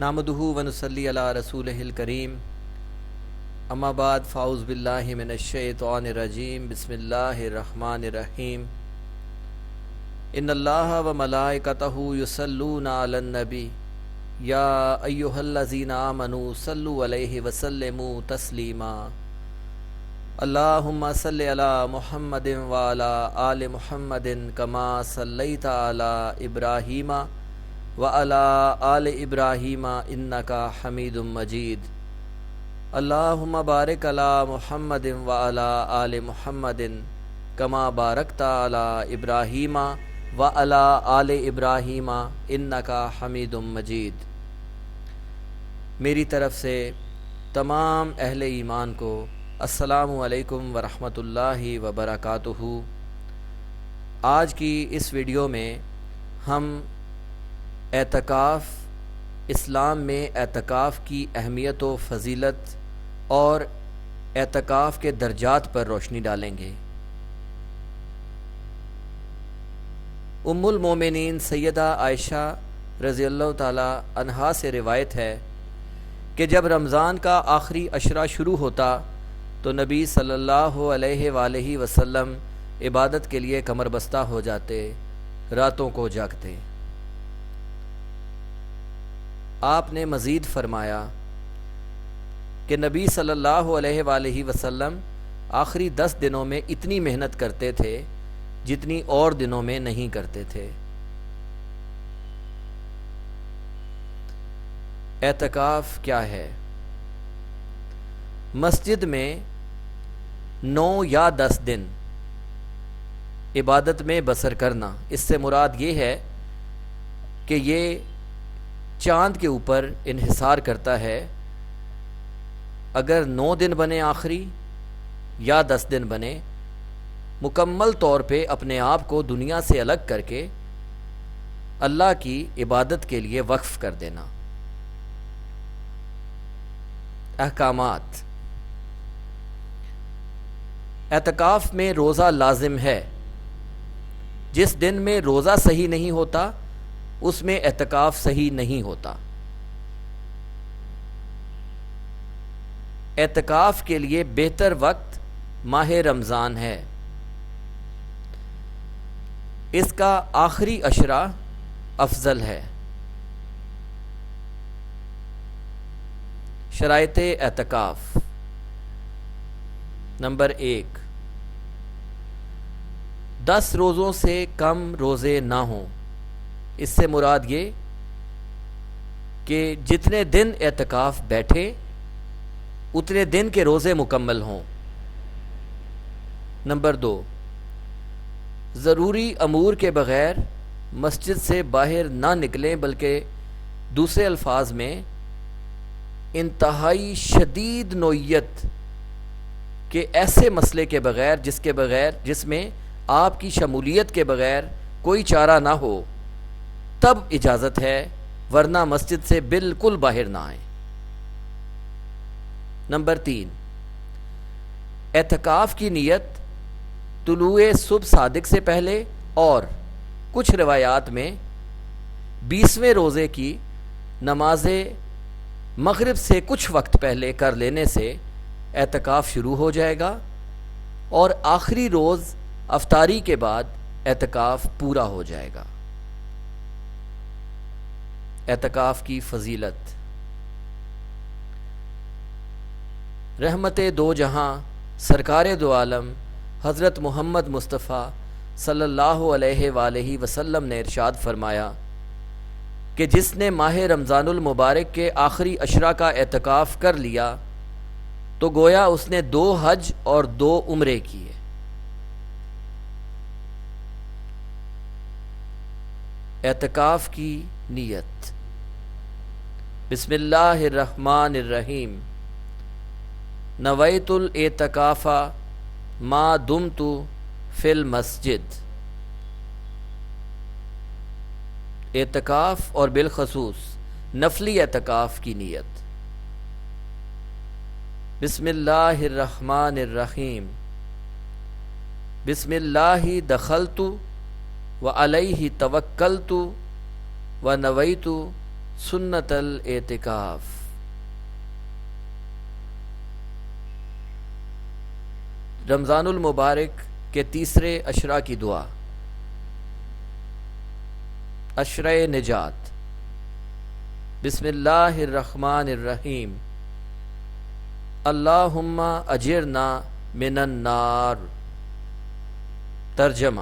نحمدہ ونصلی علی رسولہ الکریم اما بعد فاعوذ باللہ من الشیطان الرجیم بسم اللہ الرحمن الرحیم ان اللہ و ملائکتہ یصلون علی النبی یا ایہا الذین آمنوا صلوا علیہ وسلموا تسلیما اللہم صلی علی محمد وعلی آل محمد کما صلیت علی ابراہیم وعلی آل ابراہیم انکا حمید مجید اللہم بارک علی محمد وعلی آل محمد کما بارکت علی ابراہیم وعلی آل ابراہیم انکا حمید مجید۔ میری طرف سے تمام اہل ایمان کو السلام علیکم ورحمۃ اللہ وبرکاتہ۔ آج کی اس ویڈیو میں ہم اعتکاف، اسلام میں اعتکاف کی اہمیت و فضیلت اور اعتکاف کے درجات پر روشنی ڈالیں گے۔ ام المومنین سیدہ عائشہ رضی اللہ تعالی عنہا سے روایت ہے کہ جب رمضان کا آخری عشرہ شروع ہوتا تو نبی صلی اللہ علیہ وآلہ وسلم عبادت کے لیے کمر بستہ ہو جاتے، راتوں کو جاگتے۔ آپ نے مزید فرمایا کہ نبی صلی اللہ علیہ وآلہ وسلم آخری 10 دنوں میں اتنی محنت کرتے تھے جتنی اور دنوں میں نہیں کرتے تھے۔ اعتکاف کیا ہے؟ مسجد میں 9 یا 10 دن عبادت میں بسر کرنا، اس سے مراد یہ ہے کہ یہ چاند کے اوپر انحصار کرتا ہے۔ اگر 9 دن بنے آخری یا 10 دن بنے، مکمل طور پہ اپنے آپ کو دنیا سے الگ کر کے اللہ کی عبادت کے لیے وقف کر دینا۔ احکامات: اعتکاف میں روزہ لازم ہے۔ جس دن میں روزہ صحیح نہیں ہوتا اس میں اعتکاف صحیح نہیں ہوتا۔ اعتکاف کے لیے بہتر وقت ماہ رمضان ہے۔ اس کا آخری عشرہ افضل ہے۔ شرائط اعتکاف: نمبر 1، 10 روزوں سے کم روزے نہ ہوں۔ اس سے مراد یہ کہ جتنے دن اعتکاف بیٹھے اتنے دن کے روزے مکمل ہوں۔ نمبر 2، ضروری امور کے بغیر مسجد سے باہر نہ نکلیں، بلکہ دوسرے الفاظ میں انتہائی شدید نوعیت کے ایسے مسئلے کے بغیر جس میں آپ کی شمولیت کے بغیر کوئی چارہ نہ ہو تب اجازت ہے، ورنہ مسجد سے بالکل باہر نہ آئیں۔ نمبر 3، اعتکاف کی نیت طلوع صبح صادق سے پہلے اور کچھ روایات میں 20ویں روزے کی نماز مغرب سے کچھ وقت پہلے کر لینے سے اعتکاف شروع ہو جائے گا اور آخری روز افطاری کے بعد اعتکاف پورا ہو جائے گا۔ اعتکاف کی فضیلت: رحمت دو جہاں سرکار دو عالم حضرت محمد مصطفیٰ صلی اللہ علیہ وآلہ وسلم نے ارشاد فرمایا کہ جس نے ماہ رمضان المبارک کے آخری عشرہ کا اعتکاف کر لیا تو گویا اس نے 2 حج اور 2 عمرے کیے۔ اعتکاف کی نیت: بسم اللہ الرحمن الرحیم، نویت الاعتکاف ما دمت فی المسجد۔ اعتکاف اور بالخصوص نفلی اعتکاف کی نیت: بسم اللہ الرحمن الرحیم، بسم اللہ دخلت وعلیہ توکلت ونویت سنت الاعتکاف۔ رمضان المبارک کے تیسرے عشرہ کی دعا، عشرہ نجات۔ بسم اللہ الرحمن الرحیم، اللہم اجرنا من النار۔ ترجمہ: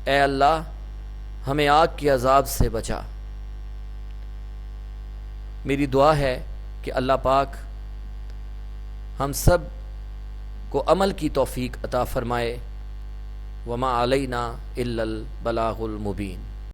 اے اللہ ہمیں آگ کے عذاب سے بچا۔ میری دعا ہے کہ اللہ پاک ہم سب کو عمل کی توفیق عطا فرمائے۔ وما علینا الا البلاغ المبین۔